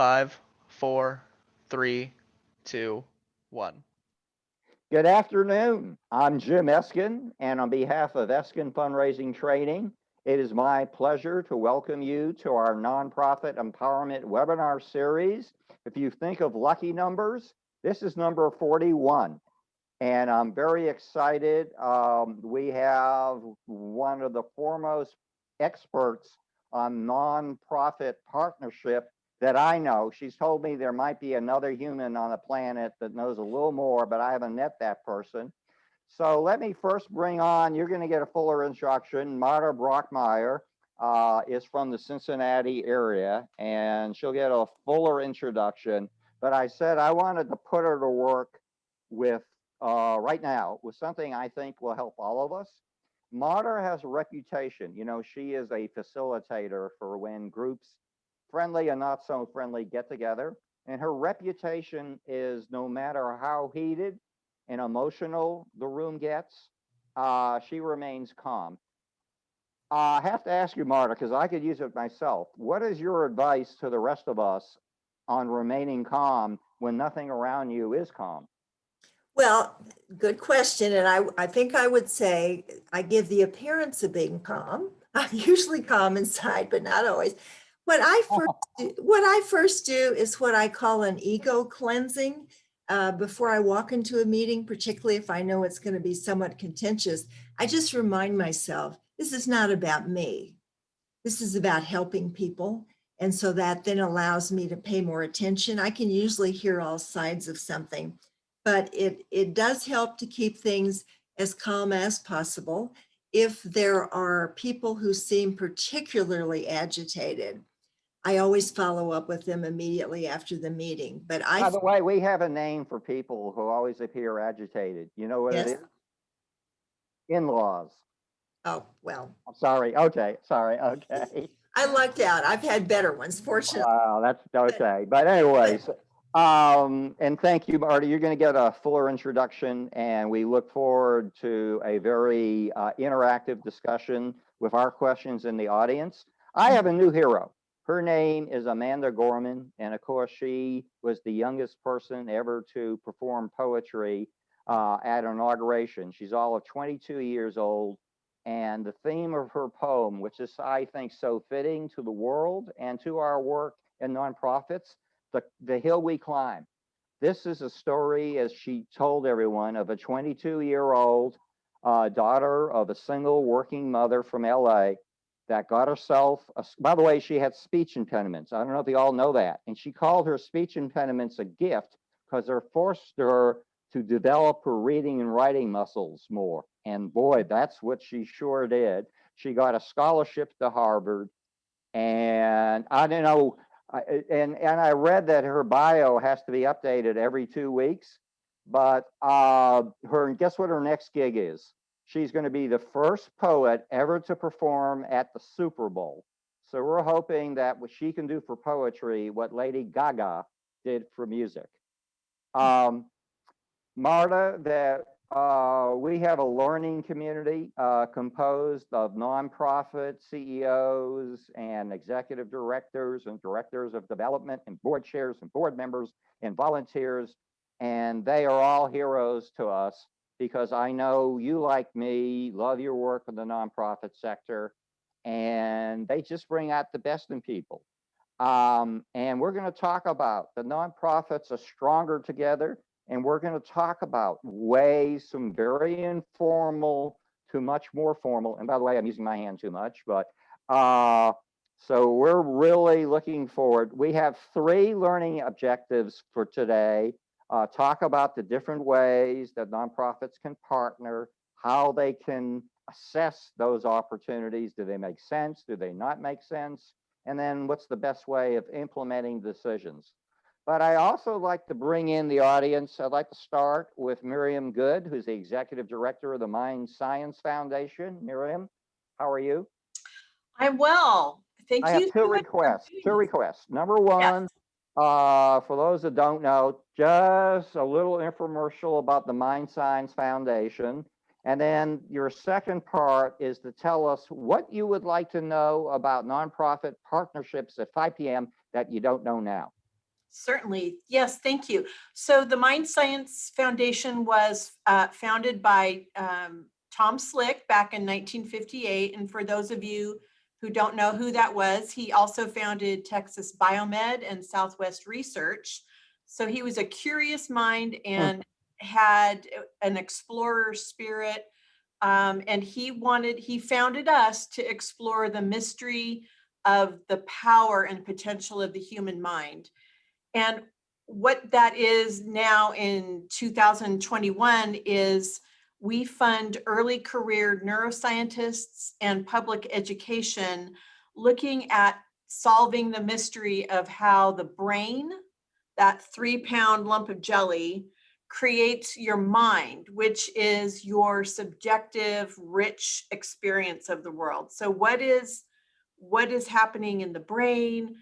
5, 4, 3, 2, 1. Good afternoon. I'm Jim Eskin, and on behalf of Eskin Fundraising Training, it is my pleasure to welcome you to our Nonprofit Empowerment Webinar Series. If you think of lucky numbers, this is number 41, and I'm very excited. We have one of the foremost experts on nonprofit partnership that I know. She's told me there might be another human on the planet that knows a little more, but I haven't met that person. So let me first bring on, you're going to get a fuller introduction. Marta Brockmeyer is from the Cincinnati area, and she'll get a fuller introduction. But I said I wanted to put her to work with, right now, with something I think will help all of us. Marta has a reputation. You know, she is a facilitator for when groups, friendly and not so friendly, get together. And her reputation is no matter how heated and emotional the room gets, she remains calm. I have to ask you, Marta, because I could use it myself. What is your advice to the rest of us on remaining calm when nothing around you is calm? Well, good question. And I think I would say I give the appearance of being calm. I'm usually calm inside, but not always. What I first do is what I call an ego cleansing before I walk into a meeting, particularly if I know it's going to be somewhat contentious. I just remind myself, this is not about me. This is about helping people. And so that then allows me to pay more attention. I can usually hear all sides of something, but it does help to keep things as calm as possible. If there are people who seem particularly agitated, I always follow up with them immediately after the meeting. But By the way, we have a name for people who always appear agitated. You know what it is? In-laws. Oh, well. I'm sorry. Okay. Sorry. Okay. I lucked out. I've had better ones, fortunately. Wow, that's okay. But anyways, and thank you, Marty. You're going to get a fuller introduction, and we look forward to a very interactive discussion with our questions in the audience. I have a new hero. Her name is Amanda Gorman, and of course, she was the youngest person ever to perform poetry at inauguration. She's all of 22 years old, and the theme of her poem, which is, I think, so fitting to the world and to our work in nonprofits, the Hill We Climb. This is a story, as she told everyone, of a 22-year-old daughter of a single working mother from LA that got herself, by the way, she had speech impediments. I don't know if you all know that. And she called her speech impediments a gift because they forced her to develop her reading and writing muscles more. And boy, that's what she sure did. She got a scholarship to Harvard. And I don't know, and I read that her bio has to be updated every 2 weeks. But guess what her next gig is? She's going to be the first poet ever to perform at the Super Bowl. So we're hoping that what she can do for poetry, what Lady Gaga did for music. Marta, that we have a learning community composed of nonprofit CEOs and executive directors and directors of development and board chairs and board members and volunteers. And they are all heroes to us, because I know you, like me, love your work in the nonprofit sector, and they just bring out the best in people. And we're going to talk about the nonprofits are stronger together, and we're going to talk about ways from very informal to much more formal. And by the way, I'm using my hand too much, but so we're really looking forward. We have 3 learning objectives for today. Talk about the different ways that nonprofits can partner, how they can assess those opportunities. Do they make sense? Do they not make sense? And then what's the best way of implementing decisions? But I also like to bring in the audience. I'd like to start with Miriam Good, who's the Executive Director of the Mind Science Foundation. Miriam, how are you? I'm well. Thank you. I have 2 requests. Number one, yes. For those that don't know, just a little infomercial about the Mind Science Foundation. And then your second part is to tell us what you would like to know about nonprofit partnerships at 5 p.m. that you don't know now. Certainly. Yes, thank you. So the Mind Science Foundation was founded by Tom Slick back in 1958. And for those of you who don't know who that was, he also founded Texas Biomed and Southwest Research. So he was a curious mind and had an explorer spirit. And he founded us to explore the mystery of the power and potential of the human mind. And what that is now in 2021 is we fund early career neuroscientists and public education looking at solving the mystery of how the brain, that 3-pound lump of jelly, creates your mind, which is your subjective, rich experience of the world. So what is happening in the brain?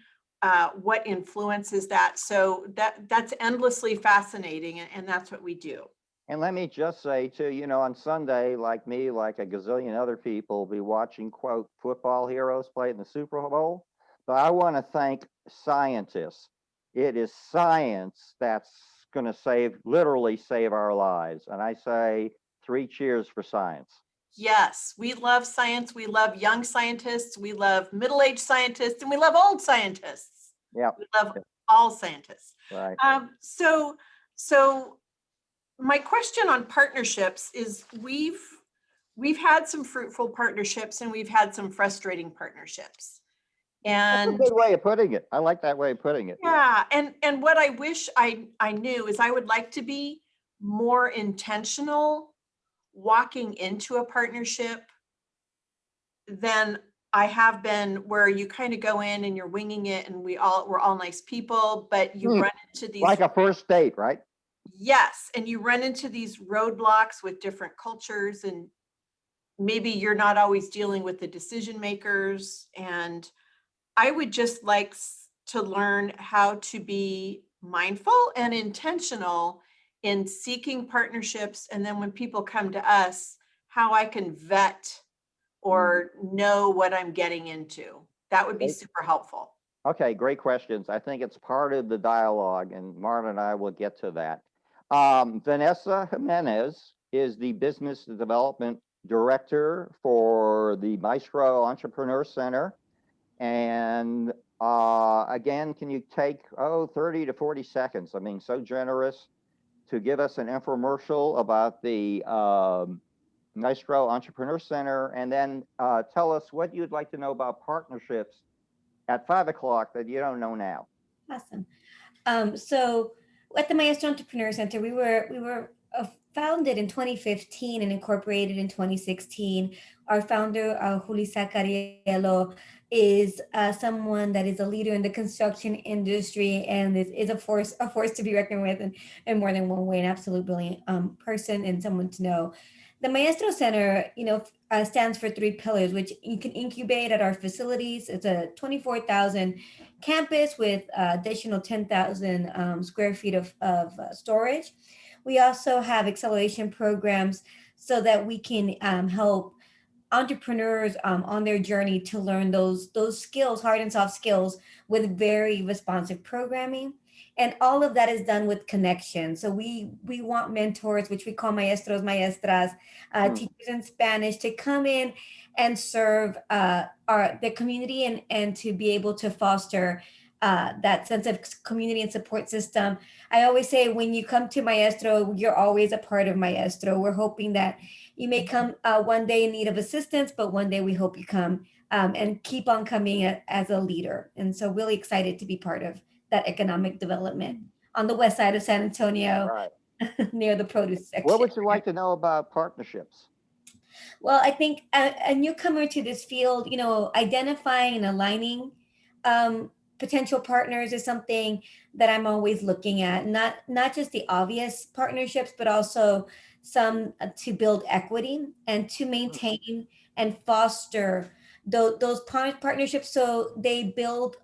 What influences that? So that's endlessly fascinating, and that's what we do. And let me just say too, on Sunday, like me, like a gazillion other people, will be watching, quote, football heroes play in the Super Bowl. But I want to thank scientists. It is science that's going to literally save our lives. And I say 3 cheers for science. Yes, we love science. We love young scientists. We love middle-aged scientists, and we love old scientists. Yeah, we love all scientists. right. So my question on partnerships is we've had some fruitful partnerships and we've had some frustrating partnerships. And that's a good way of putting it. I like that way of putting it. Yeah, and what I wish I knew is I would like to be more intentional walking into a partnership than I have been, where you kind of go in and you're winging it, and we're all nice people, but you run into these, like a first date, right? yes, and you run into these roadblocks with different cultures, and maybe you're not always dealing with the decision makers. And I would just like to learn how to be mindful and intentional in seeking partnerships. And then when people come to us, how I can vet or know what I'm getting into. That would be super helpful. Okay, great questions. I think it's part of the dialogue, and Marta and I will get to that. Vanessa Jimenez is the Business Development Director for the Maestro Entrepreneur Center. And again, can you take 30 to 40 seconds? I mean, so generous to give us an infomercial about the Maestro Entrepreneur Center, and then tell us what you'd like to know about partnerships at 5 o'clock that you don't know now. Awesome. So at the Maestro Entrepreneur Center, we were founded in 2015 and incorporated in 2016. Our founder, Julissa Cariello, is someone that is a leader in the construction industry and is a force to be reckoned with in more than one way, an absolute brilliant person and someone to know. The Maestro Center, stands for 3 pillars, which you can incubate at our facilities. It's a 24,000 campus with additional 10,000 square feet of storage. We also have acceleration programs so that we can help entrepreneurs on their journey to learn those skills, hard and soft skills, with very responsive programming. And all of that is done with connection. So we want mentors, which we call maestros, maestras, teachers in Spanish, to come in and serve the community and to be able to foster that sense of community and support system. I always say, when you come to Maestro, you're always a part of Maestro. We're hoping that you may come one day in need of assistance, but one day we hope you come and keep on coming as a leader. And so really excited to be part of that economic development on the west side of San Antonio, right, near the produce section. What would you like to know about partnerships? Well, I think a newcomer to this field, identifying and aligning potential partners is something that I'm always looking at. Not just the obvious partnerships, but also some to build equity and to maintain and foster those partnerships, so they build.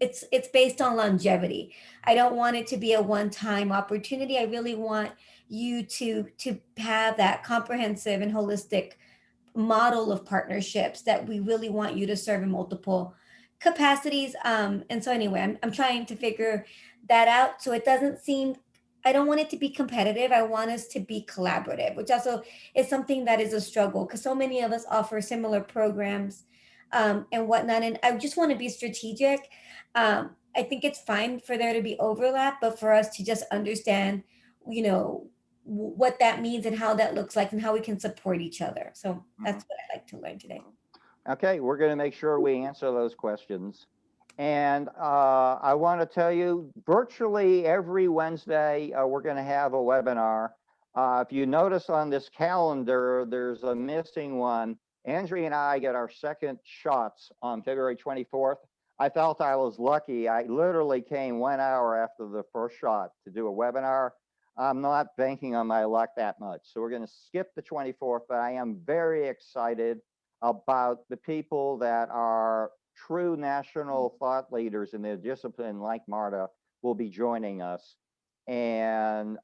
It's based on longevity. I don't want it to be a one-time opportunity. I really want you to have that comprehensive and holistic model of partnerships that we really want you to serve in multiple capacities. And so anyway, I'm trying to figure that out. So it doesn't seem, I don't want it to be competitive. I want us to be collaborative, which also is something that is a struggle because so many of us offer similar programs and whatnot. And I just want to be strategic. I think it's fine for there to be overlap, but for us to just understand, you know, what that means and how that looks like and how we can support each other. So that's what I'd like to learn today. Okay, we're going to make sure we answer those questions. And I want to tell you, virtually every Wednesday, we're going to have a webinar. If you notice on this calendar, there's a missing one. Andrea and I get our second shots on February 24th. I felt I was lucky. I literally came 1 hour after the first shot to do a webinar. I'm not banking on my luck that much. So we're going to skip the 24th, but I am very excited about the people that are true national thought leaders in their discipline, like Marta, will be joining us. And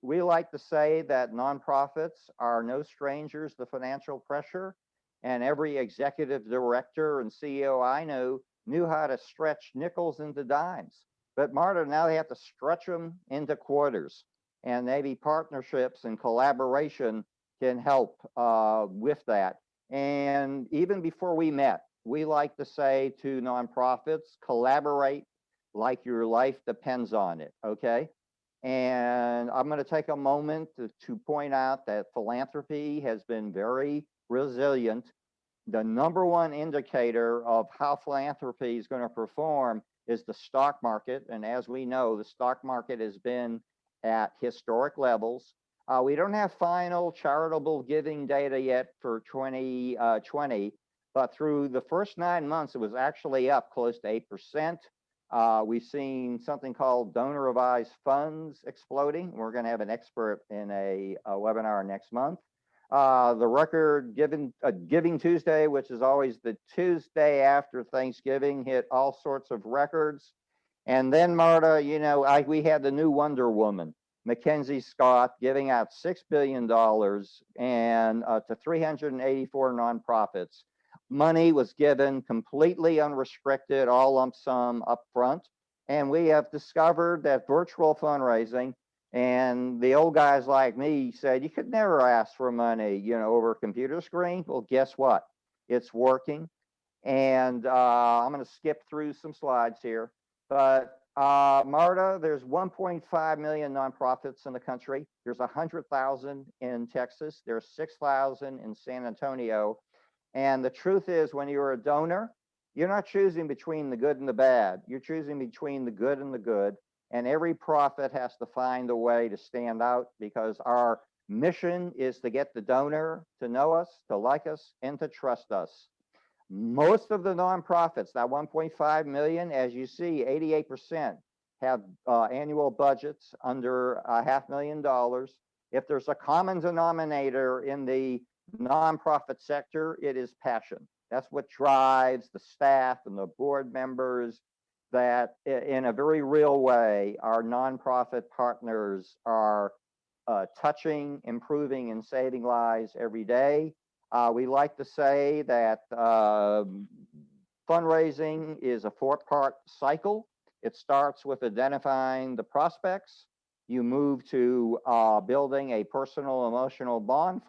we like to say that nonprofits are no strangers to financial pressure. And every executive director and CEO I know knew how to stretch nickels into dimes. But Marta, now they have to stretch them into quarters. And maybe partnerships and collaboration can help with that. And even before we met, we like to say to nonprofits, collaborate like your life depends on it, okay? And I'm going to take a moment to point out that philanthropy has been very resilient. The number one indicator of how philanthropy is going to perform is the stock market. And as we know, the stock market has been at historic levels. We don't have final charitable giving data yet for 2020, but through the first 9 months, it was actually up close to 8%. We've seen something called donor advised funds exploding. We're going to have an expert in a webinar next month. The record Giving Tuesday, which is always the Tuesday after Thanksgiving, hit all sorts of records. And then, Marta, you know, we had the new Wonder Woman, Mackenzie Scott, giving out $6 billion and to 384 nonprofits. Money was given completely unrestricted, all lump sum up front. And we have discovered that virtual fundraising, and the old guys like me said, you could never ask for money, you know, over a computer screen. Well, guess what? It's working. And I'm going to skip through some slides here. But Marta, there's 1.5 million nonprofits in the country. There's 100,000 in Texas. There's 6,000 in San Antonio. And the truth is, when you're a donor, you're not choosing between the good and the bad. You're choosing between the good and the good. And every profit has to find a way to stand out, because our mission is to get the donor to know us, to like us, and to trust us. Most of the nonprofits, that 1.5 million, as you see, 88% have annual budgets under $500,000. If there's a common denominator in the nonprofit sector, it is passion. That's what drives the staff and the board members, that in a very real way, our nonprofit partners are touching, improving, and saving lives every day. We like to say that fundraising is a 4-part cycle. It starts with identifying the prospects. You move to building a personal, emotional bond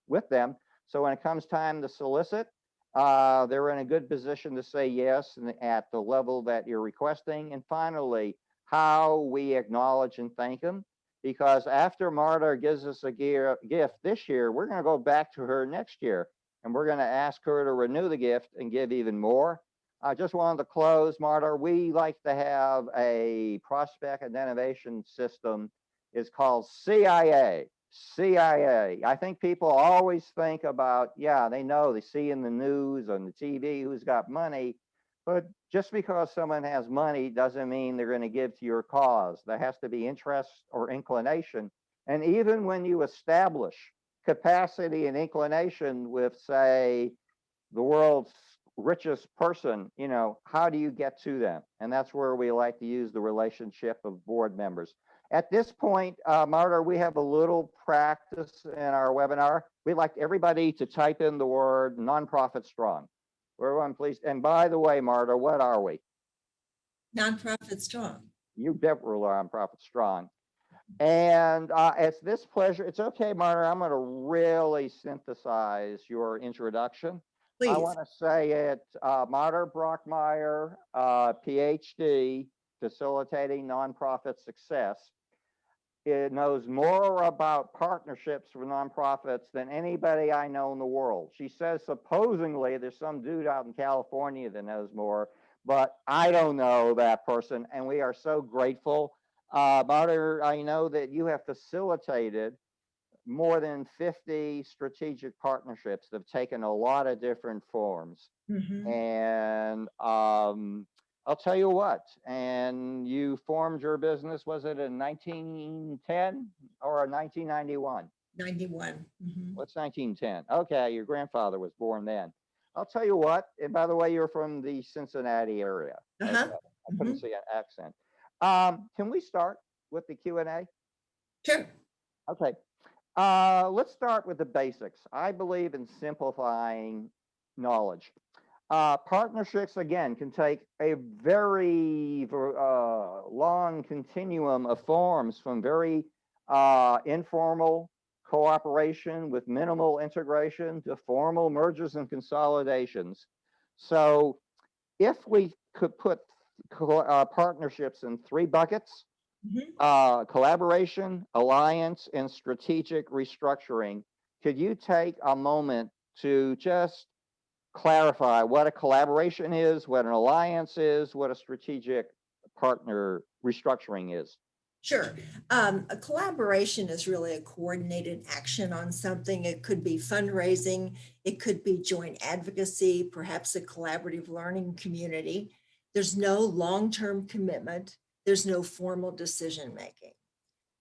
with them. So when it comes time to solicit, they're in a good position to say yes at the level that you're requesting. And finally, how we acknowledge and thank them. Because after Marta gives us a gift this year, we're going to go back to her next year, and we're going to ask her to renew the gift and give even more. I just wanted to close, Marta. We like to have a prospect identification system. It's called CIA. CIA. I think people always think about, yeah, they know, they see in the news, on the TV, who's got money. But just because someone has money doesn't mean they're going to give to your cause. There has to be interest or inclination. And even when you establish capacity and inclination with, say, the world's richest person, you know, how do you get to them? And that's where we like to use the relationship of board members. At this point, Marta, we have a little practice in our webinar. We'd like everybody to type in the word nonprofit strong. Everyone, please. And by the way, Marta, what are we? Nonprofit strong. You definitely are on Profit Strong. And it's this pleasure. It's okay, Marta. I'm going to really synthesize your introduction. I Please. want to say it, Marta Brockmeyer, PhD, facilitating nonprofit success. It knows more about partnerships for nonprofits than anybody I know in the world. She says supposedly there's some dude out in California that knows more, but I don't know that person, and we are so grateful. Marta, I know that you have facilitated more than 50 strategic partnerships that have taken a lot of different forms. Mhm. And I'll tell you what, and you formed your business, was it in 1910 or 1991? 91. Mhm. What's 1910? Okay, your grandfather was born then. I'll tell you what, and by the way, you're from the Cincinnati area. Uh-huh. Okay, I couldn't see an accent. Can we start with the Q&A? Sure. Okay, let's start with the basics. I believe in simplifying knowledge. Partnerships, again, can take a very long continuum of forms, from very informal cooperation with minimal integration to formal mergers and consolidations. So if we could put partnerships in 3 buckets, Mhm. collaboration, alliance, and strategic restructuring, could you take a moment to just clarify what a collaboration is, what an alliance is, what a strategic partner restructuring is? Sure. A collaboration is really a coordinated action on something. It could be fundraising, it could be joint advocacy, perhaps a collaborative learning community. There's no long-term commitment. There's no formal decision-making.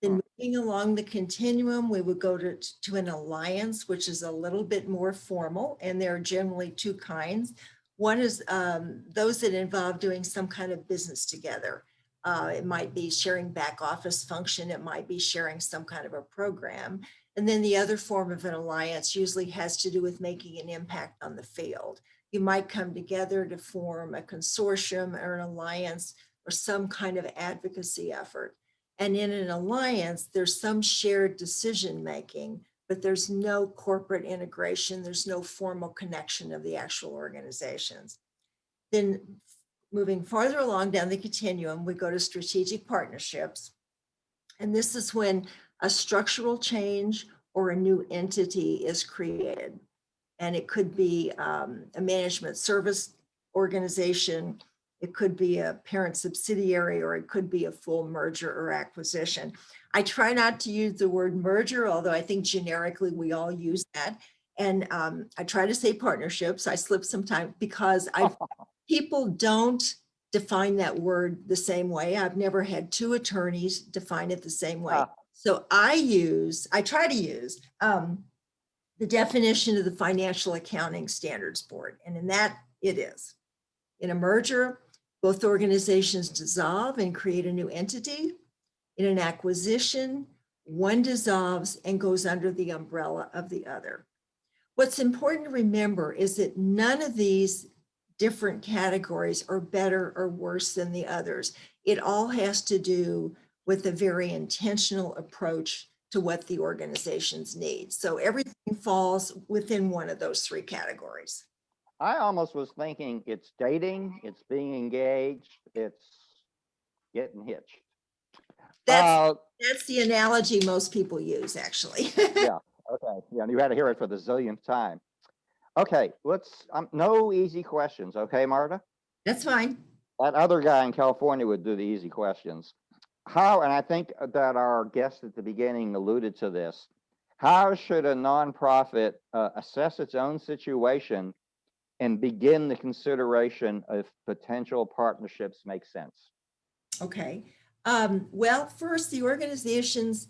Then moving along the continuum, we would go to an alliance, which is a little bit more formal, and there are generally 2 kinds. One is those that involve doing some kind of business together. It might be sharing back office function. It might be sharing some kind of a program. And then the other form of an alliance usually has to do with making an impact on the field. You might come together to form a consortium or an alliance or some kind of advocacy effort. And in an alliance, there's some shared decision-making, but there's no corporate integration. There's no formal connection of the actual organizations. Then moving farther along down the continuum, we go to strategic partnerships. And this is when a structural change or a new entity is created. And it could be a management service organization, it could be a parent subsidiary, or it could be a full merger or acquisition. I try not to use the word merger, although I think generically we all use that. And I try to say partnerships. I slip sometimes because people don't define that word the same way. I've never had 2 attorneys define it the same way. So I try to use the definition of the Financial Accounting Standards Board. And in that, it is. In a merger, both organizations dissolve and create a new entity. In an acquisition, one dissolves and goes under the umbrella of the other. What's important to remember is that none of these different categories are better or worse than the others. It all has to do with a very intentional approach to what the organizations need. So everything falls within one of those 3 categories. I almost was thinking it's dating, it's being engaged, it's getting hitched. That's the analogy most people use, actually. Yeah, okay. Yeah, you had to hear it for the zillionth time. Okay, let's, no easy questions, okay, Marta? That's fine. That other guy in California would do the easy questions. How, and I think that our guest at the beginning alluded to this, how should a nonprofit assess its own situation and begin the consideration of potential partnerships make sense? Okay. Well, first, the organizations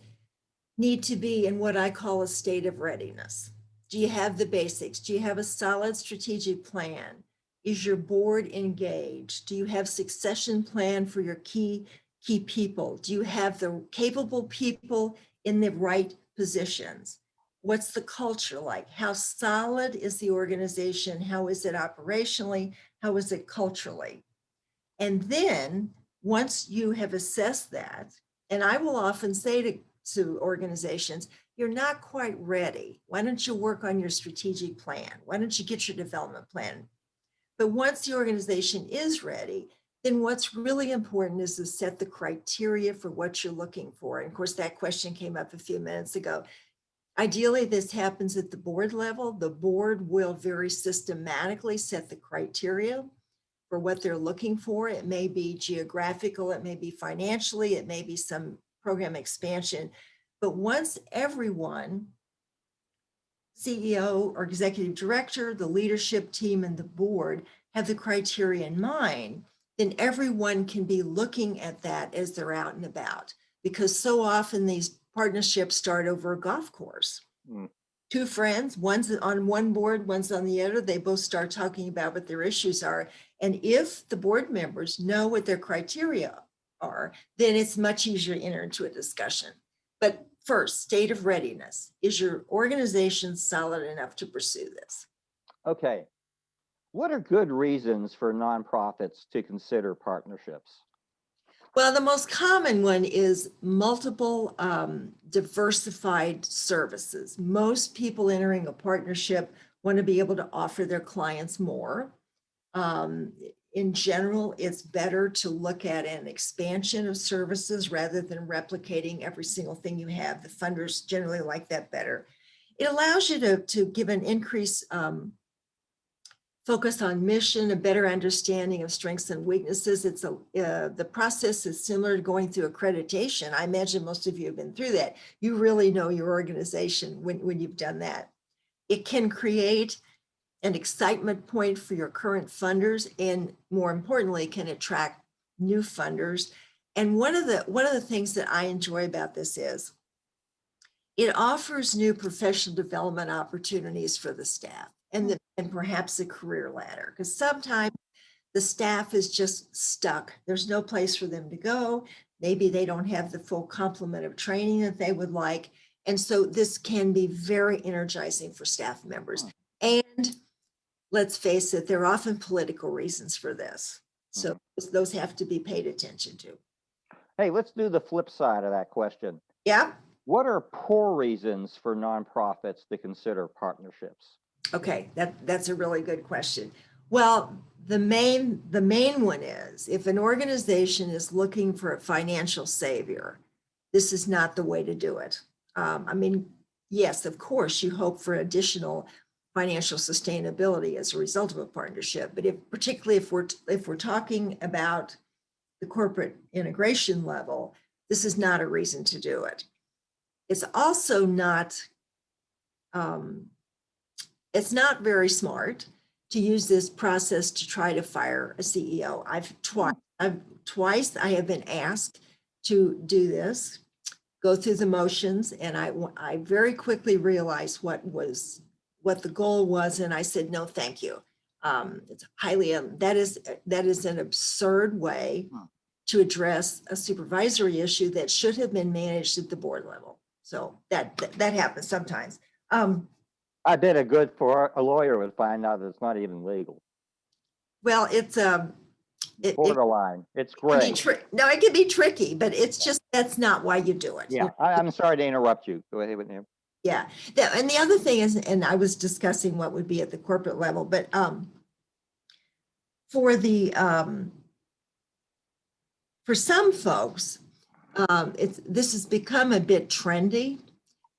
need to be in what I call a state of readiness. Do you have the basics? Do you have a solid strategic plan? Is your board engaged? Do you have succession plan for your key people? Do you have the capable people in the right positions? What's the culture like? How solid is the organization? How is it operationally? How is it culturally? And then once you have assessed that, and I will often say to organizations, you're not quite ready. Why don't you work on your strategic plan? Why don't you get your development plan? But once the organization is ready, then what's really important is to set the criteria for what you're looking for. And of course, that question came up a few minutes ago. Ideally, this happens at the board level. The board will very systematically set the criteria for what they're looking for. It may be geographical, it may be financially, it may be some program expansion. But once everyone, CEO or executive director, the leadership team, and the board have the criteria in mind, then everyone can be looking at that as they're out and about. Because so often these partnerships start over a golf course. Two friends, one's on one board, one's on the other, they both start talking about what their issues are. And if the board members know what their criteria are, then it's much easier to enter into a discussion. But first, state of readiness. Is your organization solid enough to pursue this? Okay. What are good reasons for nonprofits to consider partnerships? Well, the most common one is multiple diversified services. Most people entering a partnership want to be able to offer their clients more. In general, it's better to look at an expansion of services rather than replicating every single thing you have. The funders generally like that better. It allows you to give an increased focus on mission, a better understanding of strengths and weaknesses. It's the process is similar to going through accreditation. I imagine most of you have been through that. You really know your organization when you've done that. It can create an excitement point for your current funders, and more importantly, can attract new funders. And one of the things that I enjoy about this is it offers new professional development opportunities for the staff and perhaps a career ladder, because sometimes the staff is just stuck. There's no place for them to go. Maybe they don't have the full complement of training that they would like. And so this can be very energizing for staff members. And let's face it, there are often political reasons for this. So those have to be paid attention to. Hey, let's do the flip side of that question. Yeah. What are poor reasons for nonprofits to consider partnerships? Okay, that's a really good question. Well, the main one is if an organization is looking for a financial savior, this is not the way to do it. I mean, yes, of course, you hope for additional financial sustainability as a result of a partnership, but particularly if we're talking about the corporate integration level, this is not a reason to do it. It's also not. It's not very smart to use this process to try to fire a CEO. Twice I have been asked to do this, go through the motions, and I very quickly realized what the goal was, and I said no, thank you. It's highly that is an absurd way to address a supervisory issue that should have been managed at the board level. So that happens sometimes. I bet a lawyer would find out that it's not even legal. Well, it's borderline. It's great. No, it can be tricky, but it's just that's not why you do it. Yeah, I'm sorry to interrupt you. Go ahead with him. Yeah, and the other thing is, and I was discussing what would be at the corporate level, but for some folks, this has become a bit trendy.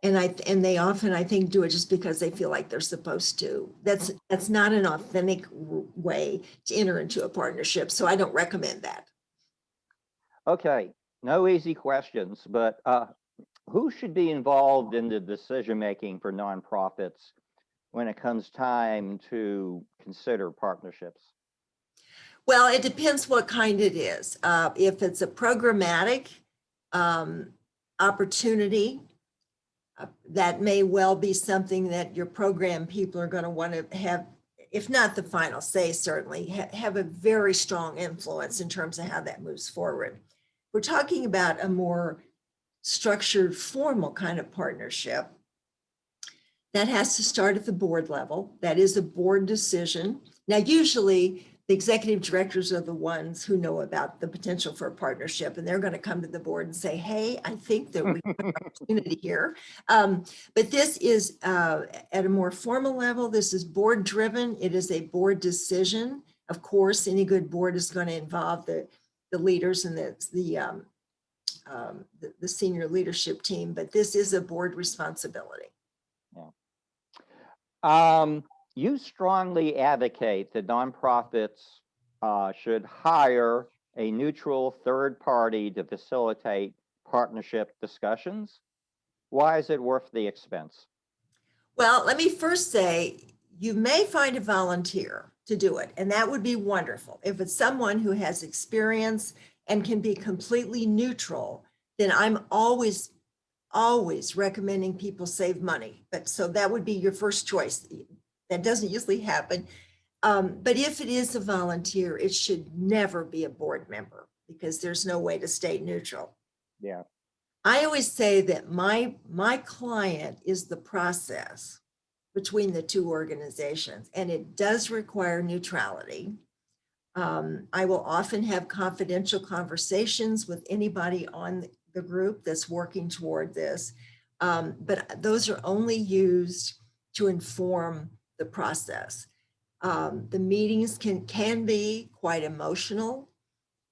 And they often, I think, do it just because they feel like they're supposed to. That's not an authentic way to enter into a partnership. So I don't recommend that. Okay, no easy questions, but who should be involved in the decision-making for nonprofits when it comes time to consider partnerships? Well, it depends what kind it is. If it's a programmatic opportunity, that may well be something that your program people are going to want to have, if not the final say, certainly have a very strong influence in terms of how that moves forward. We're talking about a more structured, formal kind of partnership. That has to start at the board level. That is a board decision. Now, usually the executive directors are the ones who know about the potential for a partnership, and they're going to come to the board and say, hey, I think that we have an opportunity here. But this is at a more formal level. This is board driven. It is a board decision. Of course, any good board is going to involve the leaders and the senior leadership team, but this is a board responsibility. You strongly advocate that nonprofits should hire a neutral third party to facilitate partnership discussions. Why is it worth the expense? Well, let me first say, you may find a volunteer to do it, and that would be wonderful. If it's someone who has experience and can be completely neutral, then I'm always recommending people save money. But so that would be your first choice. That doesn't usually happen. But if it is a volunteer, it should never be a board member because there's no way to stay neutral. Yeah. I always say that my client is the process between the two organizations, and it does require neutrality. I will often have confidential conversations with anybody on the group that's working toward this, but those are only used to inform the process. The meetings can be quite emotional.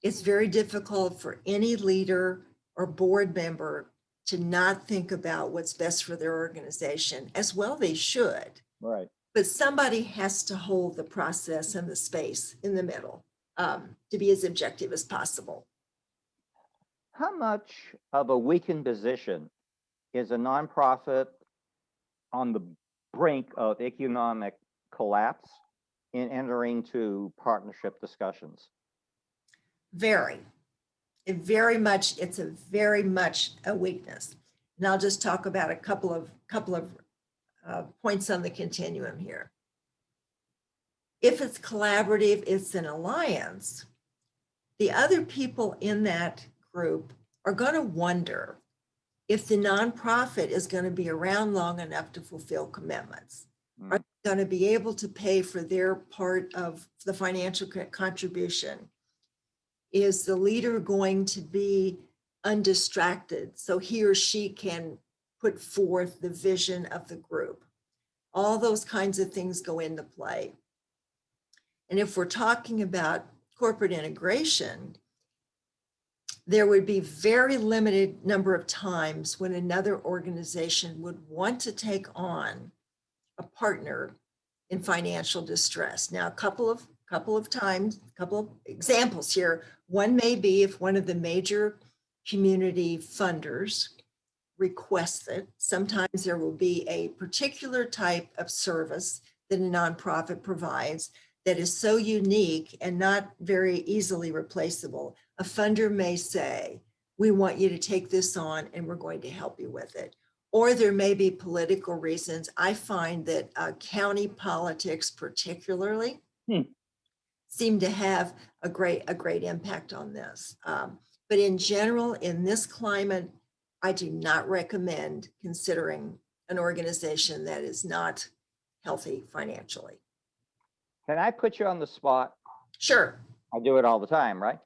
It's very difficult for any leader or board member to not think about what's best for their organization, as well they should. Right. But somebody has to hold the process and the space in the middle to be as objective as possible. How much of a weakened position is a nonprofit on the brink of economic collapse in entering to partnership discussions? It's very much a weakness. And I'll just talk about a couple of points on the continuum here. If it's collaborative, it's an alliance, the other people in that group are going to wonder if the nonprofit is going to be around long enough to fulfill commitments. Are they going to be able to pay for their part of the financial contribution? Is the leader going to be undistracted so he or she can put forth the vision of the group? All those kinds of things go into play. And if we're talking about corporate integration, there would be very limited number of times when another organization would want to take on a partner in financial distress. Now, a couple of examples here. One may be if one of the major community funders requests it. Sometimes there will be a particular type of service that a nonprofit provides that is so unique and not very easily replaceable. A funder may say, we want you to take this on and we're going to help you with it. Or there may be political reasons. I find that county politics particularly seem to have a great impact on this. But in general, in this climate, I do not recommend considering an organization that is not healthy financially. Can I put you on the spot? Sure. I do it all the time, right?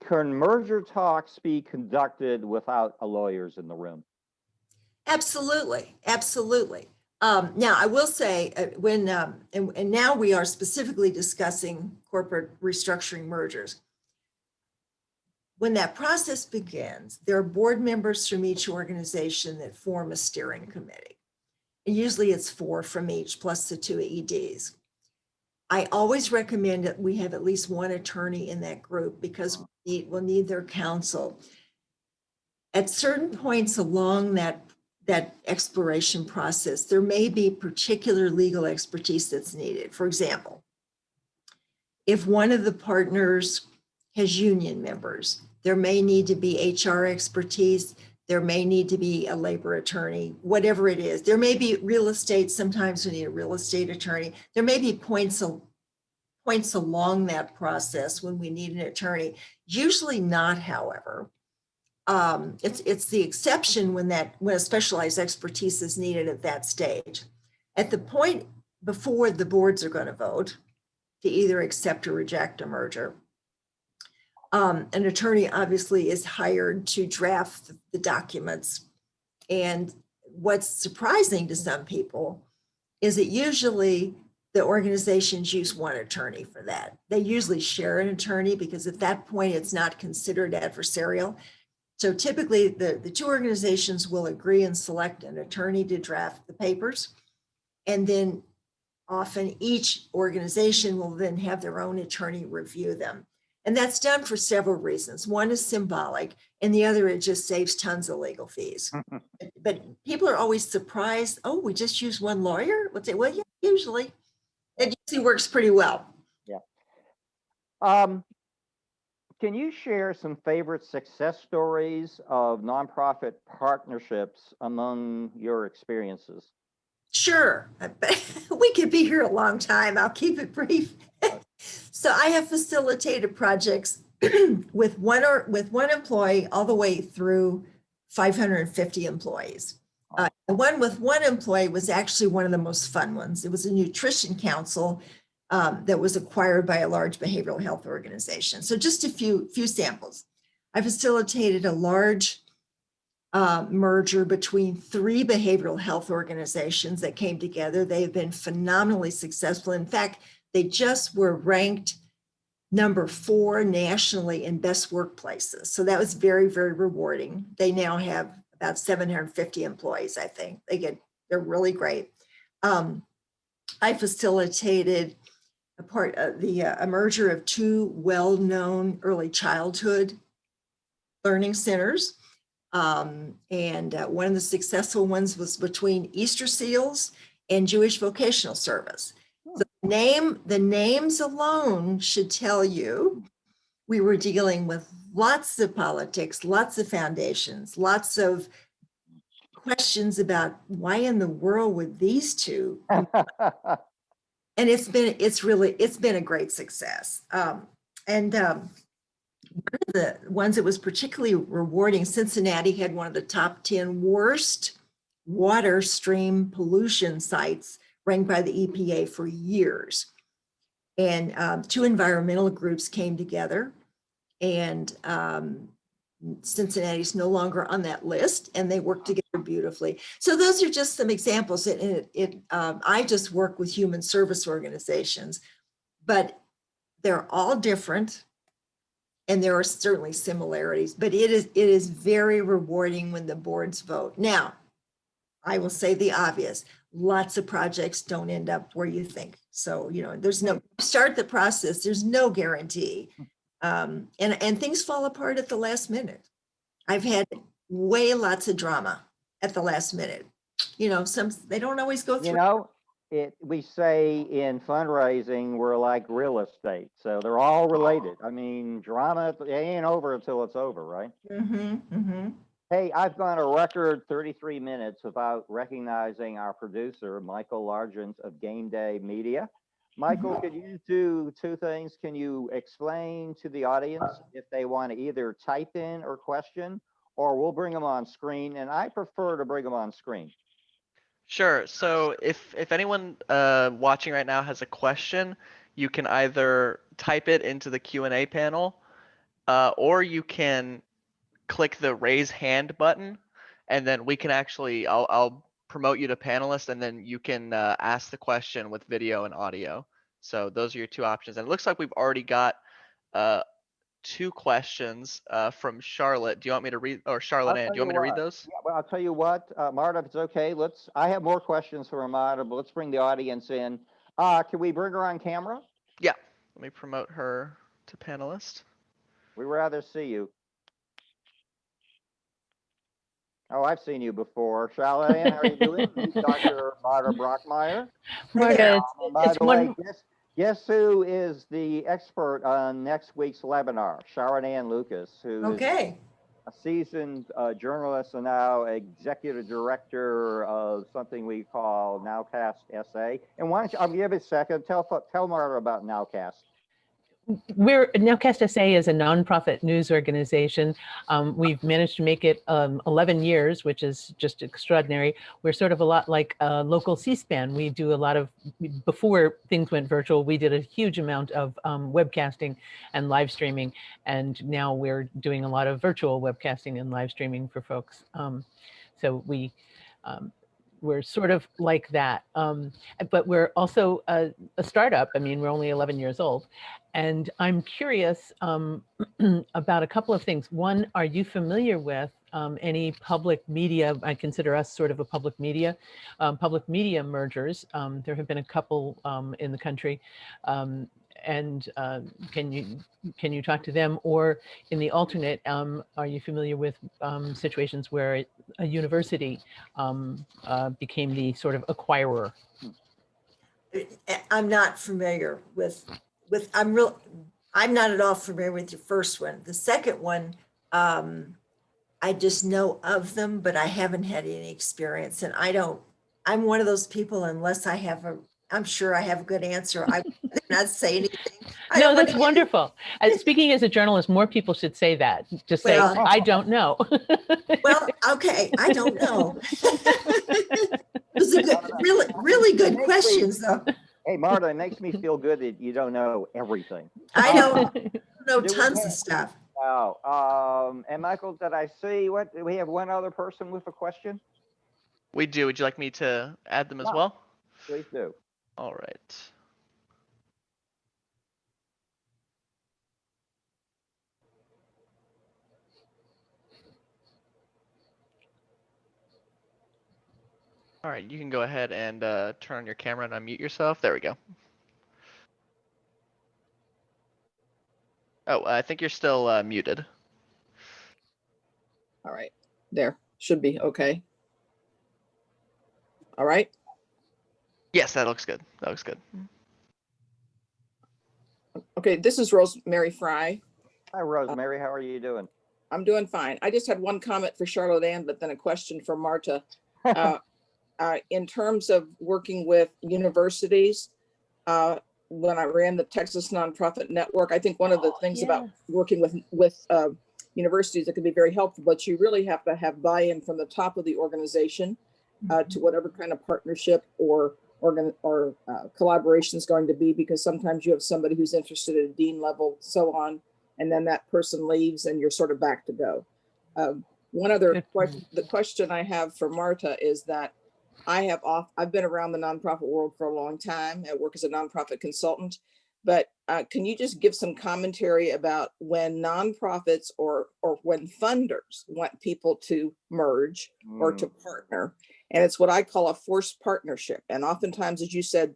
Can merger talks be conducted without lawyers in the room? Absolutely. Now, I will say and now we are specifically discussing corporate restructuring mergers. When that process begins, there are board members from each organization that form a steering committee. And usually it's 4 from each plus the 2 EDs. I always recommend that we have at least one attorney in that group because we'll need their counsel. At certain points along that exploration process, there may be particular legal expertise that's needed. For example, if one of the partners has union members, there may need to be HR expertise. There may need to be a labor attorney, whatever it is. There may be real estate. Sometimes we need a real estate attorney. There may be points along that process when we need an attorney. Usually not, however. It's the exception when a specialized expertise is needed at that stage. At the point before the boards are going to vote to either accept or reject a merger, an attorney obviously is hired to draft the documents. And what's surprising to some people is that usually the organizations use one attorney for that. They usually share an attorney because at that point it's not considered adversarial. So typically the two organizations will agree and select an attorney to draft the papers. And then often each organization will then have their own attorney review them. And that's done for several reasons. One is symbolic, and the other, it just saves tons of legal fees. But people are always surprised, oh, we just use one lawyer? We'll say, well, yeah, usually. It usually works pretty well. Yeah. Can you share some favorite success stories of nonprofit partnerships among your experiences? Sure, we could be here a long time. I'll keep it brief. So I have facilitated projects with one employee all the way through 550 employees. The one with one employee was actually one of the most fun ones. It was a nutrition council that was acquired by a large behavioral health organization. So just a few samples. I facilitated a large merger between 3 behavioral health organizations that came together. They have been phenomenally successful. In fact, they just were ranked number 4 nationally in best workplaces. So that was very, very rewarding. They now have about 750 employees, I think. They're really great. I facilitated a merger of 2 well-known early childhood learning centers. And one of the successful ones was between Easter Seals and Jewish Vocational Service. So the names alone should tell you we were dealing with lots of politics, lots of foundations, lots of questions about why in the world would these two? And it's been a great success. One of the ones that was particularly rewarding, Cincinnati had one of the top 10 worst water stream pollution sites ranked by the EPA for years. And 2 environmental groups came together, and Cincinnati's no longer on that list, and they work together beautifully. So those are just some examples. I just work with human service organizations, but they're all different. And there are certainly similarities, but it is very rewarding when the boards vote. Now, I will say the obvious, lots of projects don't end up where you think. So, start the process, there's no guarantee. And things fall apart at the last minute. I've had lots of drama at the last minute. They don't always go through. We say in fundraising, we're like real estate. So they're all related. I mean, drama, it ain't over until it's over, right? Mm-hmm, mm-hmm. Hey, I've gone a record 33 minutes without recognizing our producer, Michael Largent of Game Day Media. Michael, could you do 2 things? Can you explain to the audience if they want to either type in or question, or we'll bring them on screen? And I prefer to bring them on screen. Sure. So if anyone watching right now has a question, you can either type it into the Q&A panel, or you can click the raise hand button, and then we can I'll promote you to panelist, and then you can ask the question with video and audio. So those are your 2 options. And it looks like we've already got 2 questions from Charlotte. Do you want me to read, or Charlotte Ann, do you want me to read those? Yeah, well, I'll tell you what, Marta, if it's okay, I have more questions for Marta, but let's bring the audience in. Can we bring her on camera? Yeah, let me promote her to panelist. We'd rather see you. Oh, I've seen you before. Charlotte Ann, how are you doing? Dr. Marta Brockmeyer. We're good. By the way, guess who is the expert on next week's webinar? Sharon Ann Lucas, who is a seasoned journalist and now executive director of something we call Nowcast SA. And why don't you, I'll give it a second, tell Marta about Nowcast. Nowcast SA is a nonprofit news organization. We've managed to make it 11 years, which is just extraordinary. We're sort of a lot like local C-SPAN. We do a lot of, before things went virtual, we did a huge amount of webcasting and live streaming. And now we're doing a lot of virtual webcasting and live streaming for folks. So we're sort of like that. But we're also a startup. I mean, we're only 11 years old. And I'm curious about a couple of things. One, are you familiar with any public media? I consider us sort of a public media mergers. There have been a couple in the country. And can you talk to them? Or in the alternate, are you familiar with situations where a university became the sort of acquirer? I'm not familiar with, I'm not at all familiar with your first one. The second one, I just know of them, but I haven't had any experience, and I'm one of those people, unless I have I'm sure I have a good answer, I would not say anything. No, that's wonderful. Speaking as a journalist, more people should say that. Just say, Well, I don't know. Well, okay, I don't know. Those are good, really good questions, though. Hey, Marta, it makes me feel good that you don't know everything. I know tons of stuff. Oh, and Michael, did I see we have one other person with a question? We do. Would you like me to add them as Yeah. well? Please do. All right. All right, you can go ahead and turn on your camera and unmute yourself. There we go. Oh, I think you're still muted. All right, there, should be okay. All right. Yes, that looks good. That looks good. Okay, this is Rosemary Fry. Hi, Rosemary. How are you doing? I'm doing fine. I just had one comment for Charlotte Ann, but then a question for Marta. In terms of working with universities, when I ran the Texas Nonprofit Network, I think one of the things about working with universities that can be very helpful, but you really have to have buy-in from the top of the organization to whatever kind of partnership or collaboration is going to be, because sometimes you have somebody who's interested at a dean level, so on, and then that person leaves and you're sort of back to go. One other question, the question I have for Marta is that I've been around the nonprofit world for a long time. I work as a nonprofit consultant, but can you just give some commentary about when nonprofits or when funders want people to merge or to partner? And it's what I call a forced partnership. And oftentimes, as you said,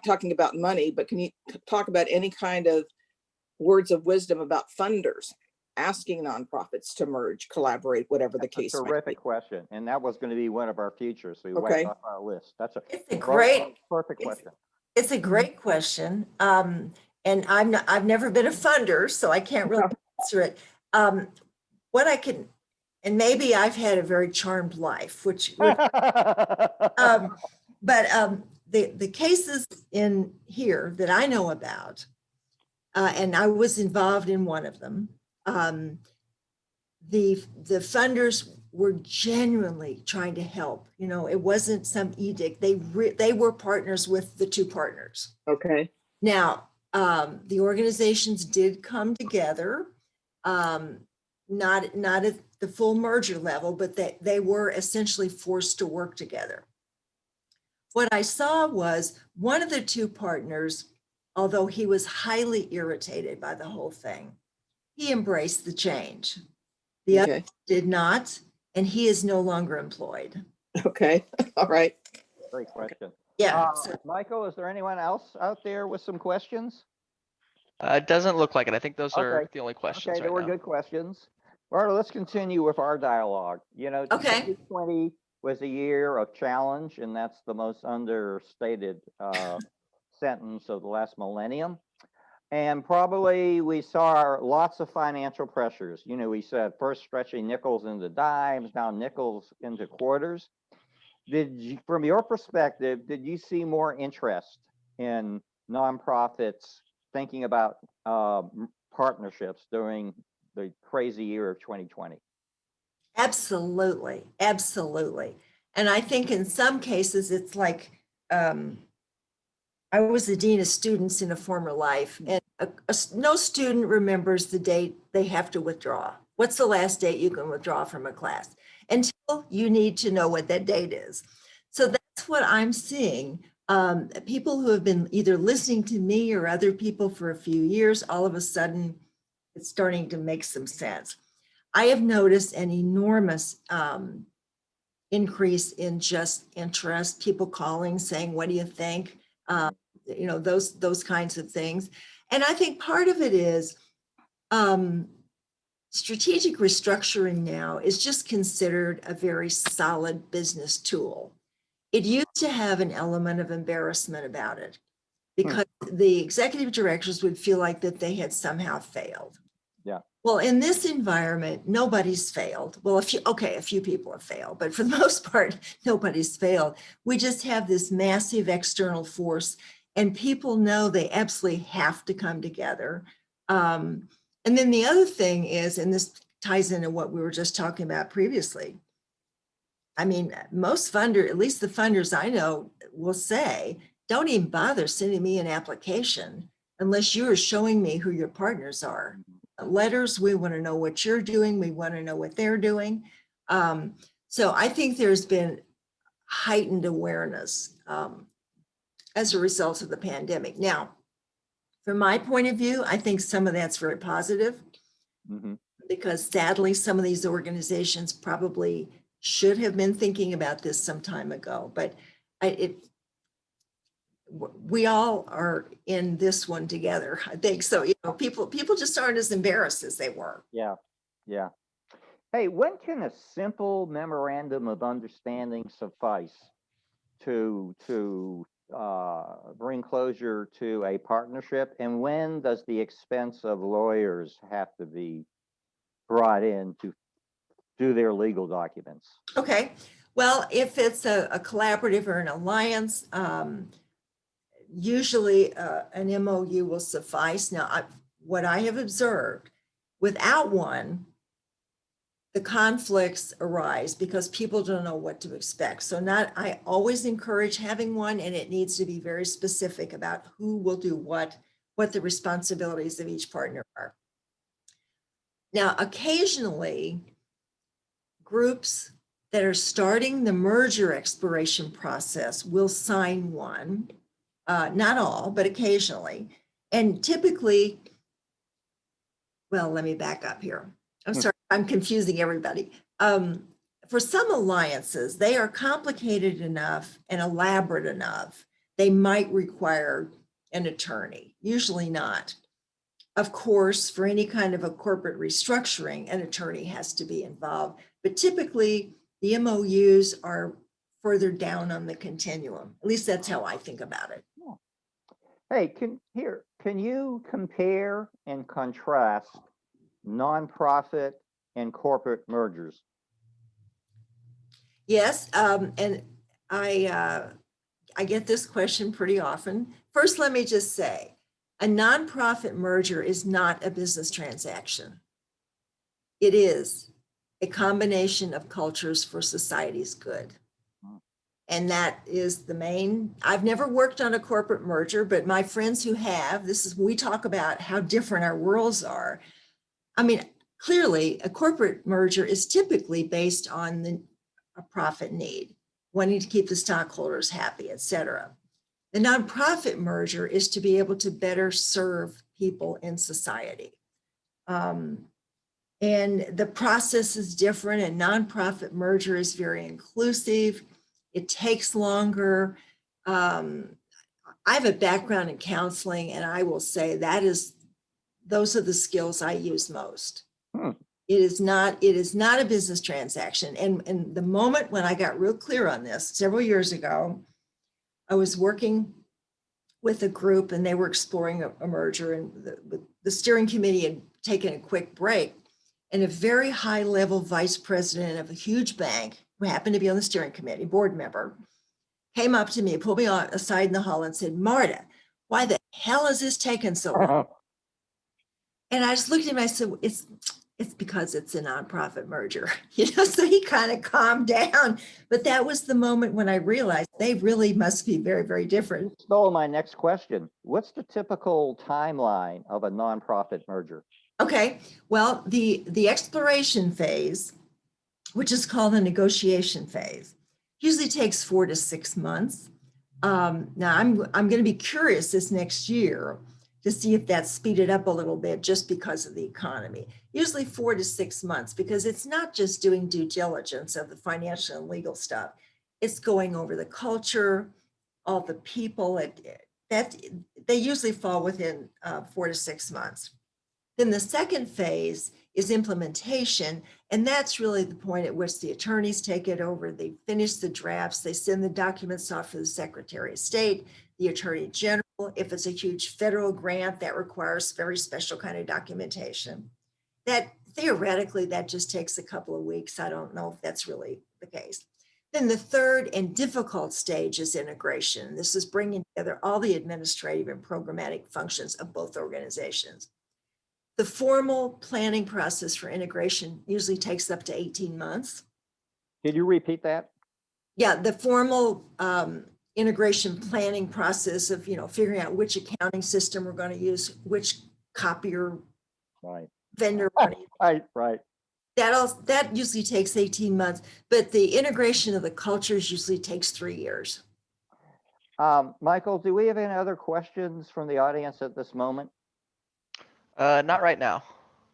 talking about money, but can you talk about any kind of words of wisdom about funders asking nonprofits to merge, collaborate, whatever the case might be? Terrific question. And that was going to be one of our features. So we went off our list. It's a great, perfect question. It's a great question. And I've never been a funder, so I can't really answer it. What I can, and maybe I've had a very charmed life, the cases in here that I know about, and I was involved in one of them, the funders were genuinely trying to help. It wasn't some edict. They were partners with the two partners. Okay. Now, the organizations did come together, not at the full merger level, but they were essentially forced to work together. What I saw was one of the two partners, although he was highly irritated by the whole thing, he embraced the change. The other did not, and he is no longer employed. Okay, all right. Great question. Yeah. Michael, is there anyone else out there with some questions? It doesn't look like it. I think those are the only questions. Okay, they were good questions. Marta, let's continue with our dialogue. 2020 was a year of challenge, and that's the most understated sentence of the last millennium. And probably we saw lots of financial pressures. We said first stretching nickels into dimes, now nickels into quarters. From your perspective, did you see more interest in nonprofits thinking about partnerships during the crazy year of 2020? Absolutely, absolutely. And I think in some cases, it's like, I was the dean of students in a former life, and no student remembers the date they have to withdraw. What's the last date you can withdraw from a class? Until you need to know what that date is. So that's what I'm seeing. People who have been either listening to me or other people for a few years, all of a sudden, it's starting to make some sense. I have noticed an enormous increase in just interest, people calling, saying, what do you think? You know, those kinds of things. And I think part of it is strategic restructuring now is just considered a very solid business tool. It used to have an element of embarrassment about it because the executive directors would feel like that they had somehow failed. Yeah. Well, in this environment, nobody's failed. Well, a few people have failed, but for the most part, nobody's failed. We just have this massive external force, and people know they absolutely have to come together. And then the other thing is, and this ties into what we were just talking about previously. I mean, most funders, at least the funders I know, will say, don't even bother sending me an application unless you are showing me who your partners are. Letters, we want to know what you're doing. We want to know what they're doing. So I think there's been heightened awareness as a result of the pandemic. Now, from my point of view, I think some of that's very positive because sadly, some of these organizations probably should have been thinking about this some time ago, but we all are in this one together, I think. So, you know, people just aren't as embarrassed as they were. Yeah, yeah. Hey, when can a simple memorandum of understanding suffice to bring closure to a partnership? And when does the expense of lawyers have to be brought in to do their legal documents? Okay. Well, if it's a collaborative or an alliance, usually an MOU will suffice. Now, what I have observed, without one, the conflicts arise because people don't know what to expect. So I always encourage having one, and it needs to be very specific about who will do what the responsibilities of each partner are. Now, occasionally, groups that are starting the merger exploration process will sign one. Not all, but occasionally. And typically, well, let me back up here. I'm sorry, I'm confusing everybody. For some alliances, they are complicated enough and elaborate enough, they might require an attorney, usually not. Of course, for any kind of a corporate restructuring, an attorney has to be involved, but typically the MOUs are further down on the continuum. At least that's how I think about it. Hey, can you compare and contrast nonprofit and corporate mergers? Yes, and I get this question pretty often. First, let me just say, a nonprofit merger is not a business transaction. It is a combination of cultures for society's good. And that is the main. I've never worked on a corporate merger, but my friends who have, we talk about how different our worlds are. I mean, clearly a corporate merger is typically based on a profit need, wanting to keep the stockholders happy, et cetera. The nonprofit merger is to be able to better serve people in society. And the process is different. A nonprofit merger is very inclusive. It takes longer. I have a background in counseling, and I will say those are the skills I use most. It is not a business transaction. And the moment when I got real clear on this several years ago, I was working with a group and they were exploring a merger, and the steering committee had taken a quick break, and a very high level vice president of a huge bank who happened to be on the steering committee, board member, came up to me, pulled me aside in the hall and said, "Marta, why the hell is this taking so long? And I just looked at him, I said, it's because it's a nonprofit merger, so he kind of calmed down. But that was the moment when I realized they really must be very, very different. You stole my next question. What's the typical timeline of a nonprofit merger? Okay, well, the exploration phase, which is called the negotiation phase, usually takes 4 to 6 months. Now I'm going to be curious this next year to see if that's speeded up a little bit just because of the economy. Usually 4 to 6 months, because it's not just doing due diligence of the financial and legal stuff. It's going over the culture, all the people. That they usually fall within 4 to 6 months. Then the second phase is implementation, and that's really the point at which the attorneys take it over. They finish the drafts, they send the documents off to the Secretary of State, the Attorney General. If it's a huge federal grant, that requires very special kind of documentation. That theoretically, that just takes a couple of weeks. I don't know if that's really the case. Then the third and difficult stage is integration. This is bringing together all the administrative and programmatic functions of both organizations. The formal planning process for integration usually takes up to 18 months. Did you repeat that? Yeah, the formal integration planning process of, figuring out which accounting system we're going to use, which copier Right. vendor we're going to use. Right. That usually takes 18 months, but the integration of the cultures usually takes 3 years. Michael, do we have any other questions from the audience at this moment? Not right now.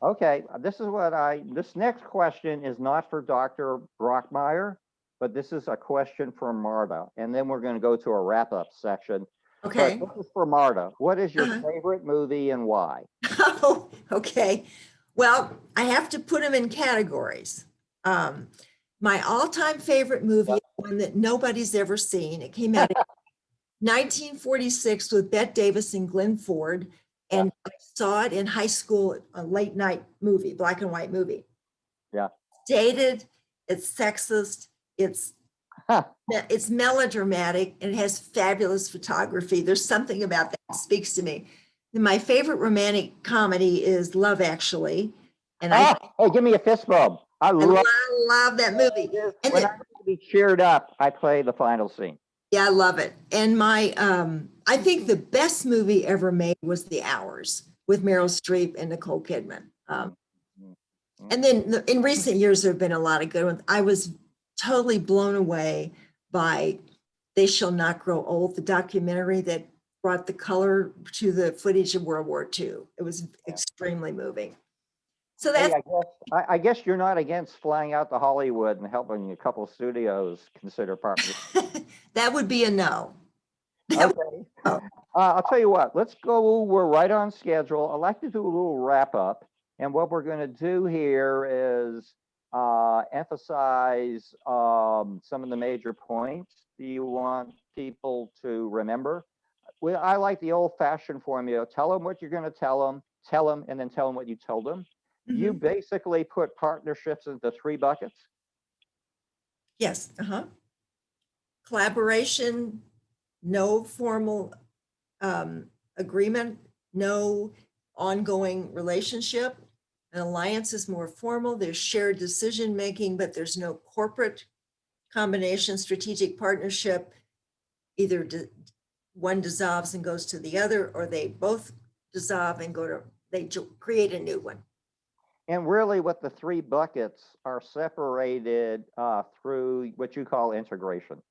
Okay, this next question is not for Dr. Brockmeyer, but this is a question for Marta, and then we're going to go to a wrap-up section. Okay. But this is for Marta. What is your favorite movie and why? Oh, okay. Well, I have to put them in categories. My all-time favorite movie, is one that nobody's ever seen. It came out in 1946 with Bette Davis and Glenn Ford. And I saw it in high school, a late night movie, black and white movie. Yeah. Dated, it's sexist, it's melodramatic, and it has fabulous photography. There's something about that speaks to me. And my favorite romantic comedy is Love Actually. And hey, give me a fist bump. I love that movie. And when I want to be cheered up, I play the final scene. Yeah, I love it. And my, I think the best movie ever made was The Hours with Meryl Streep and Nicole Kidman. And then in recent years, there have been a lot of good ones. I was totally blown away by They Shall Not Grow Old, the documentary that brought the color to the footage of World War II. It was extremely moving. So that's, hey, I guess you're not against flying out to Hollywood and helping a couple of studios consider partners. that would be a no. Okay. I'll tell you what, let's go. We're right on schedule. I'd like to do a little wrap up. And what we're going to do here is emphasize some of the major points. Do you want people to remember? I like the old fashioned formula. Tell them what you're going to tell them, and then tell them what you told them. Mm-hmm. You basically put partnerships into 3 buckets. Yes. Collaboration, no formal agreement, no ongoing relationship. An alliance is more formal. There's shared decision making, but there's no corporate combination. Strategic partnership, either one dissolves and goes to the other, or they both dissolve and they create a new one. And really what the 3 buckets are separated through what you call integration.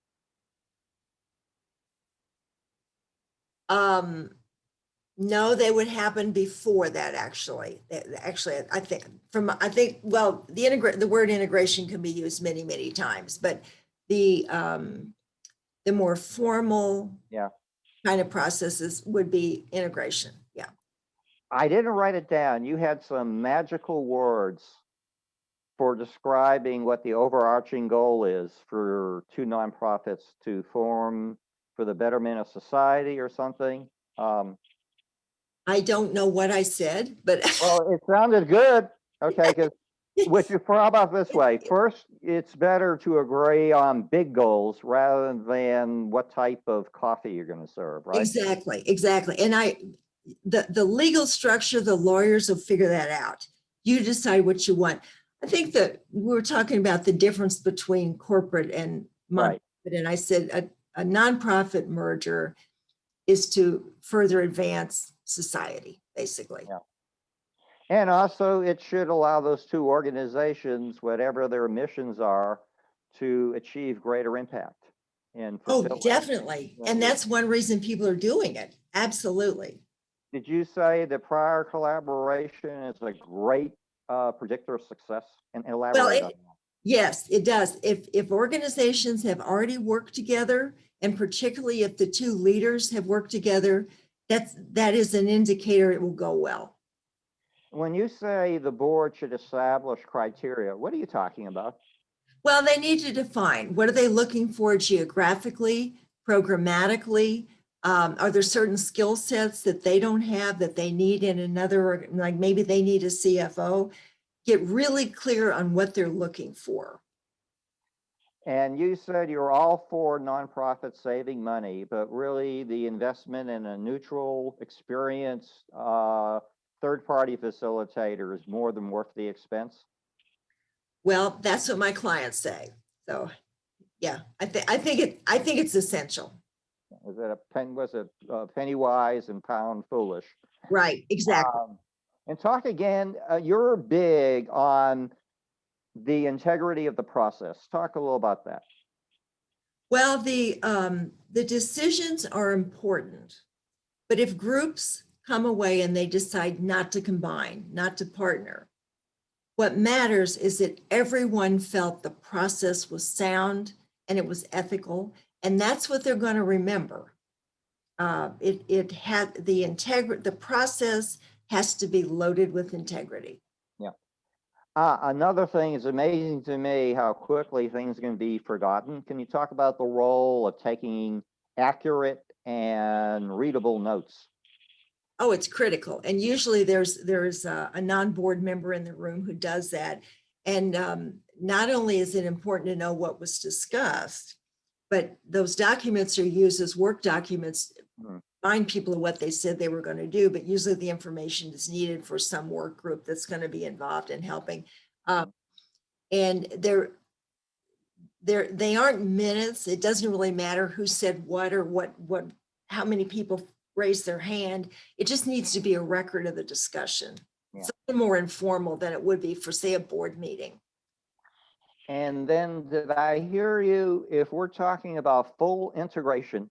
No, they would happen before that, actually. Actually, I think the word integration can be used many, many times, but the more formal kind of processes would be integration. Yeah. I didn't write it down. You had some magical words for describing what the overarching goal is for 2 nonprofits to form for the betterment of society or something. I don't know what I said, but well, it sounded good. Okay, because how about this way? First, it's better to agree on big goals rather than what type of coffee you're going to serve, right? Exactly, exactly. And the legal structure, the lawyers will figure that out. You decide what you want. I think that we were talking about the difference between corporate and Right. nonprofit, and I said a nonprofit merger is to further advance society, basically. Yeah. And also, it should allow those two organizations, whatever their missions are, to achieve greater impact. And Oh, fulfill it. definitely. And that's one reason people are doing it. Absolutely. Did you say the prior collaboration is a great predictor of success? And elaborate on that. Yes, it does. If organizations have already worked together, and particularly if the two leaders have worked together, that is an indicator it will go well. When you say the board should establish criteria, what are you talking about? Well, they need to define, what are they looking for geographically, programmatically? Are there certain skill sets that they don't have that they need in another, like maybe they need a CFO? Get really clear on what they're looking for. And you said you're all for nonprofits saving money, but really the investment in a neutral, experienced third-party facilitator is more than worth the expense? Well, that's what my clients say. So, yeah, I think it's essential. Was it penny wise and pound foolish? Right, exactly. And talk again, you're big on the integrity of the process. Talk a little about that. Well, the decisions are important, but if groups come away and they decide not to combine, not to partner, what matters is that everyone felt the process was sound and it was ethical, and that's what they're going to remember. It had the process has to be loaded with integrity. Yeah. Another thing is amazing to me how quickly things can be forgotten. Can you talk about the role of taking accurate and readable notes? Oh, it's critical. And usually there's a non-board member in the room who does that. And not only is it important to know what was discussed, but those documents are used as work documents, remind people of what they said they were going to do, but usually the information is needed for some work group that's going to be involved in helping. And they aren't minutes. It doesn't really matter who said what or what how many people raise their hand. It just needs to be a record of the discussion. Yeah. It's a little more informal than it would be for, say, a board meeting. And then did I hear you, if we're talking about full integration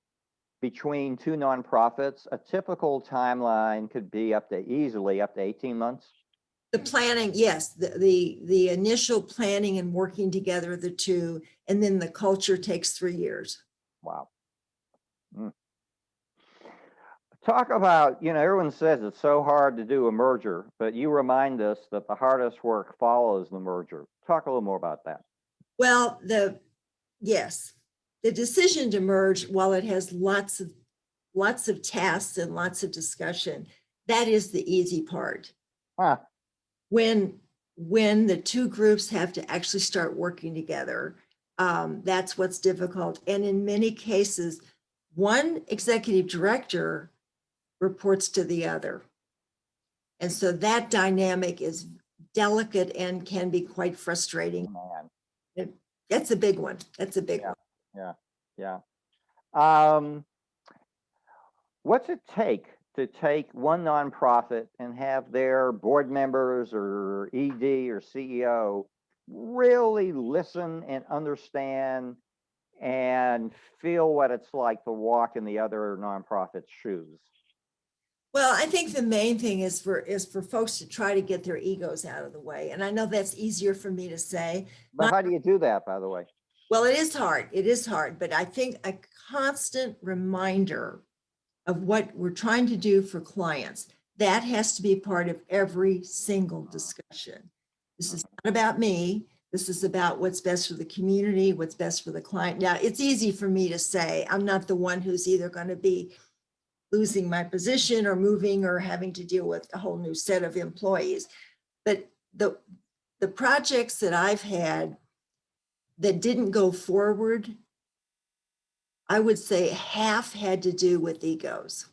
between two nonprofits, a typical timeline could be easily up to 18 months? The planning, yes, the initial planning and working together of the two, and then the culture takes 3 years. Wow. Talk about, everyone says it's so hard to do a merger, but you remind us that the hardest work follows the merger. Talk a little more about that. Well, yes, the decision to merge, while it has lots of tasks and lots of discussion, that is the easy part. Huh. When the two groups have to actually start working together, that's what's difficult. And in many cases, one executive director reports to the other. And so that dynamic is delicate and can be quite frustrating. Man. That's a big one. That's a big one. Yeah. What's it take to take one nonprofit and have their board members or ED or CEO really listen and understand and feel what it's like to walk in the other nonprofit's shoes? Well, I think the main thing is for folks to try to get their egos out of the way. And I know that's easier for me to say. But how do you do that, by the way? Well, it is hard. It is hard. But I think a constant reminder of what we're trying to do for clients, that has to be part of every single discussion. This is not about me. This is about what's best for the community, what's best for the client. Now, it's easy for me to say, I'm not the one who's either going to be losing my position or moving or having to deal with a whole new set of employees. But the projects that I've had that didn't go forward, I would say half had to do with egos.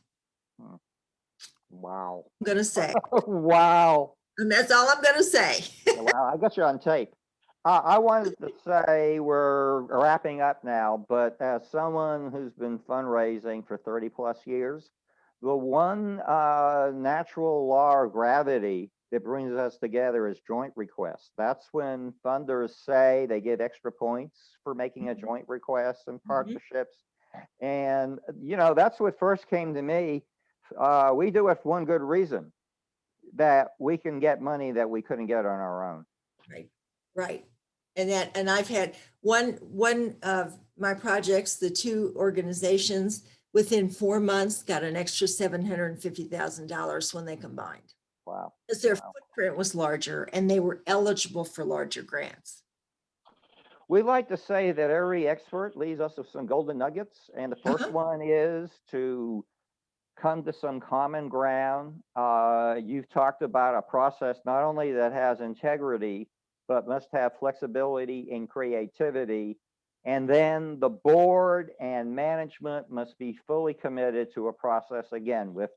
Wow. I'm going to say, Wow. and that's all I'm going to say. Wow, I got you on tape. I wanted to say we're wrapping up now, but as someone who's been fundraising for 30 plus years, the one natural law of gravity that brings us together is joint requests. That's when funders say they get extra points for making a joint request and partnerships. And, you know, that's what first came to me. We do it for one good reason, that we can get money that we couldn't get on our own. Right, right. And I've had one of my projects, the two organizations within 4 months got an extra $750,000 when they combined. Wow. Because their Wow. footprint was larger and they were eligible for larger grants. We like to say that every expert leaves us with some golden nuggets. And the first one is to come to some common ground. You've talked about a process not only that has integrity, but must have flexibility and creativity. And then the board and management must be fully committed to a process, again, with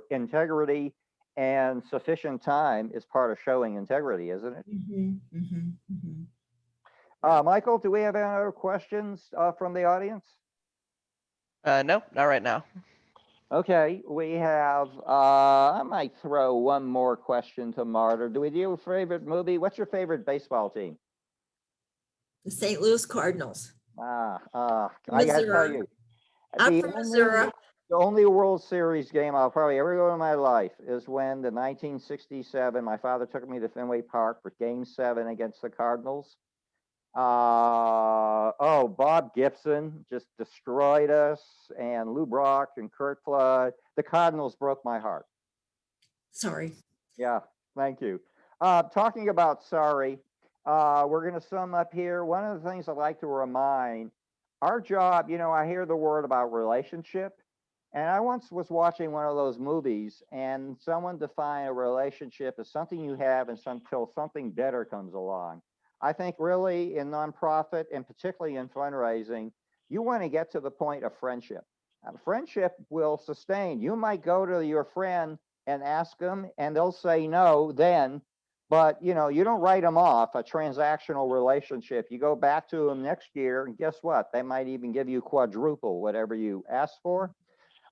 integrity, and sufficient time is part of showing integrity, isn't it? Michael, do we have any other questions from the audience? No, not right now. Okay, we have, I might throw one more question to Marta. Do we do a favorite movie? What's your favorite baseball team? The St. Louis Cardinals. I gotta tell you, I'm from Missouri. the only World Series game I'll probably ever go in my life is when the 1967, my father took me to Fenway Park for Game 7 against the Cardinals. Bob Gibson just destroyed us, and Lou Brock and Kurt Flood. The Cardinals broke my heart. Sorry. Yeah, thank you. Talking about sorry, we're going to sum up here. One of the things I'd like to remind, our job, you know, I hear the word about relationship, and I once was watching one of those movies, and someone defined a relationship as something you have until something better comes along. I think really in nonprofit, and particularly in fundraising, you want to get to the point of friendship. Friendship will sustain. You might go to your friend and ask them, and they'll say no then, but you know, you don't write them off, a transactional relationship. You go back to them next year, and guess what? They might even give you quadruple whatever you asked for.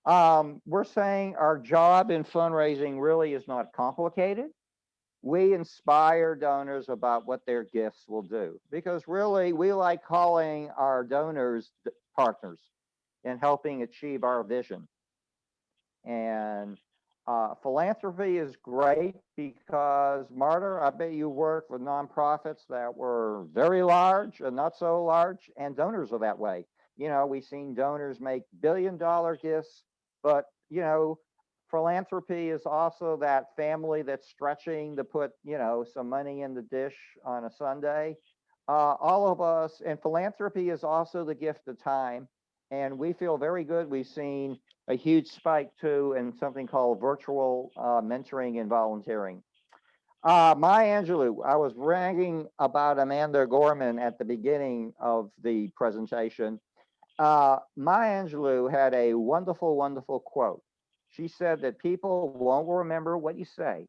We're saying our job in fundraising really is not complicated. We inspire donors about what their gifts will do, because really we like calling our donors partners in helping achieve our vision. And philanthropy is great because, Marta, I bet you work with nonprofits that were very large and not so large, and donors are that way. You know, we've seen donors make billion-dollar gifts, but you know, philanthropy is also that family that's stretching to put, you know, some money in the dish on a Sunday. All of us, and philanthropy is also the gift of time. And we feel very good. We've seen a huge spike too in something called virtual mentoring and volunteering. Maya Angelou, I was bragging about Amanda Gorman at the beginning of the presentation. Maya Angelou had a wonderful, wonderful quote. She said that people won't remember what you say.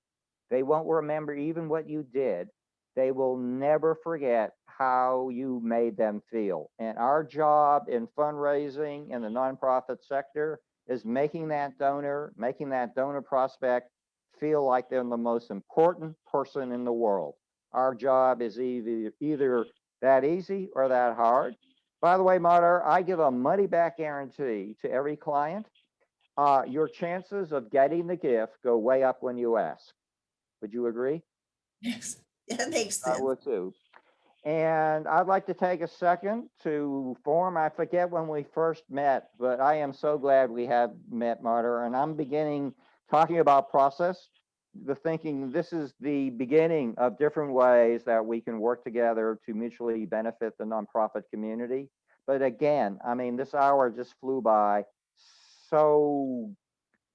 They won't remember even what you did. They will never forget how you made them feel. And our job in fundraising in the nonprofit sector is making that donor prospect feel like they're the most important person in the world. Our job is either that easy or that hard. By the way, Marta, I give a money back guarantee to every client. Your chances of getting the gift go way up when you ask. Would you agree? Yes, that makes sense. I would too. And I'd like to take a second to I forget when we first met, but I am so glad we have met, Marta. And I'm beginning talking about process, the thinking this is the beginning of different ways that we can work together to mutually benefit the nonprofit community. But again, I mean, this hour just flew by. So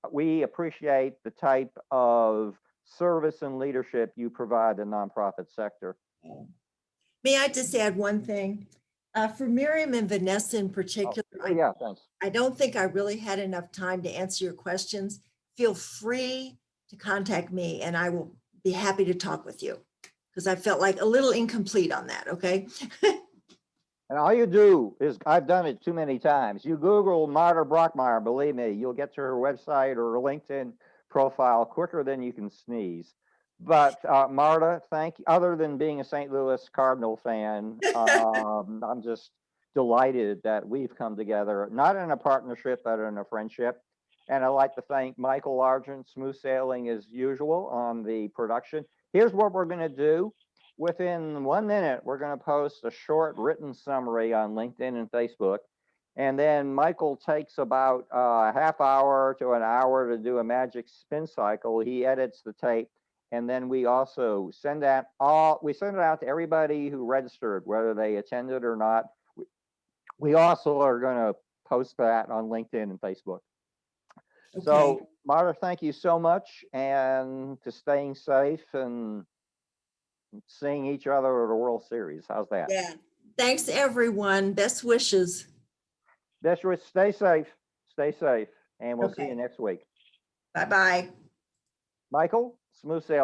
we appreciate the type of service and leadership you provide the nonprofit sector. May I just add one thing? For Miriam and Vanessa in particular, Yeah, thanks. I don't think I really had enough time to answer your questions. Feel free to contact me and I will be happy to talk with you because I felt like a little incomplete on that, okay? And all you do is, I've done it too many times. You Google Marta Brockmeyer, believe me, you'll get to her website or her LinkedIn profile quicker than you can sneeze. But Marta, thank you. Other than being a St. Louis Cardinal fan, I'm just delighted that we've come together, not in a partnership, but in a friendship. And I'd like to thank Michael Argent, Smooth Sailing as usual, on the production. Here's what we're going to do. Within 1 minute, we're going to post a short written summary on LinkedIn and Facebook. And then Michael takes about a half hour to an hour to do a magic spin cycle. He edits the tape. And then we also send it out to everybody who registered, whether they attended or not. We also are going to post that on LinkedIn and Facebook. Okay. So, Marta, thank you so much, and to staying safe and seeing each other at the World Series. How's that? Yeah. Thanks, everyone. Best wishes. Best wishes. Stay safe, and we'll see you next week. Bye-bye. Michael, smooth sailing.